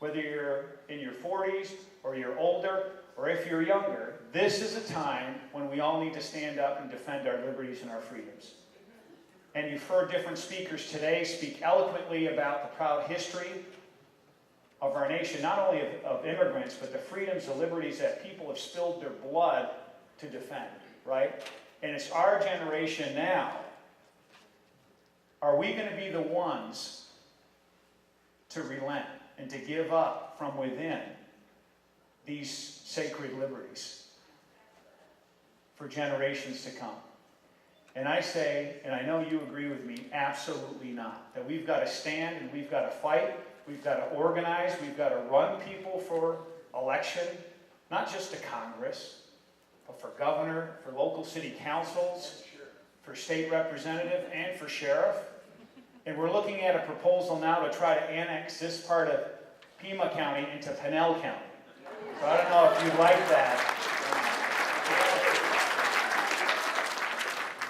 whether you're in your 40s or you're older or if you're younger, this is a time when we all need to stand up and defend our liberties and our freedoms. And you've heard different speakers today speak eloquently about the proud history of our nation, not only of immigrants, but the freedoms, the liberties that people have spilled their blood to defend, right? And it's our generation now. Are we going to be the ones to relent and to give up from within these sacred liberties for generations to come? And I say, and I know you agree with me, absolutely not. That we've got to stand and we've got to fight, we've got to organize, we've got to run people for election, not just to Congress, but for governor, for local city councils, for state representative, and for sheriff. And we're looking at a proposal now to try to annex this part of Pima County into Pinell County. So I don't know if you like that.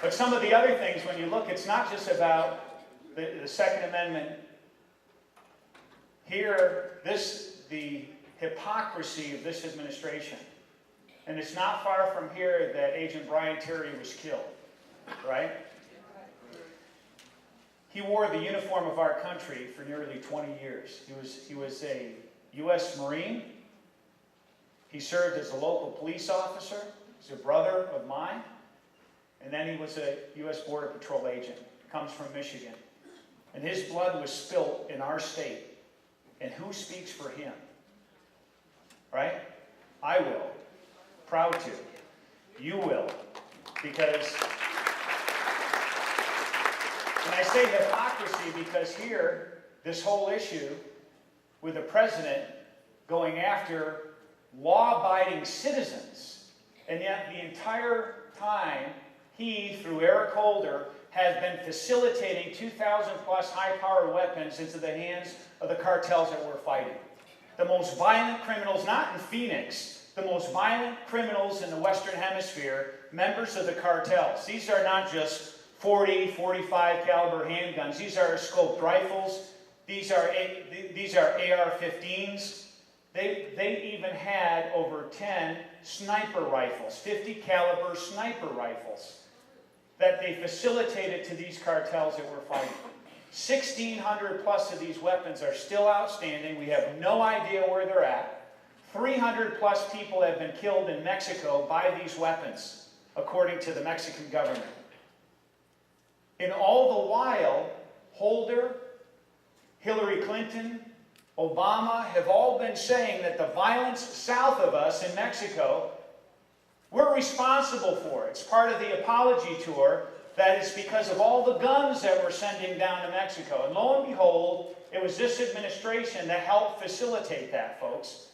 But some of the other things, when you look, it's not just about the Second Amendment. Here, the hypocrisy of this administration. And it's not far from here that Agent Brian Terry was killed, right? He wore the uniform of our country for nearly 20 years. He was a U.S. Marine. He served as a local police officer. He's a brother of mine. And then he was a U.S. Border Patrol agent. Comes from Michigan. And his blood was spilt in our state. And who speaks for him? Right? I will. Proud to. You will. Because, and I say hypocrisy because here, this whole issue with the president going after law-abiding citizens, and yet the entire time he, through Eric Holder, has been facilitating 2,000 plus high-powered weapons into the hands of the cartels that we're fighting. The most violent criminals, not in Phoenix, the most violent criminals in the Western Hemisphere, members of the cartels. These are not just 40, 45 caliber handguns. These are scoped rifles. These are AR-15s. They even had over 10 sniper rifles, 50 caliber sniper rifles that they facilitated to these cartels that we're fighting. 1,600 plus of these weapons are still outstanding. We have no idea where they're at. 300 plus people have been killed in Mexico by these weapons, according to the Mexican government. And all the while, Holder, Hillary Clinton, Obama have all been saying that the violence south of us in Mexico, we're responsible for it. It's part of the apology tour, that it's because of all the guns that we're sending down to Mexico. And lo and behold, it was this administration that helped facilitate that, folks.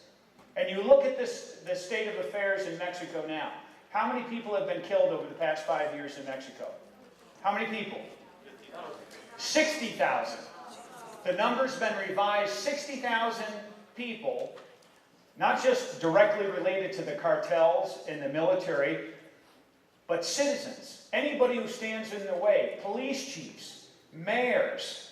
And you look at the state of affairs in Mexico now. How many people have been killed over the past 5 years in Mexico? How many people? 60,000. The number's been revised, 60,000 people, not just directly related to the cartels and the military, but citizens. Anybody who stands in their way, police chiefs, mayors,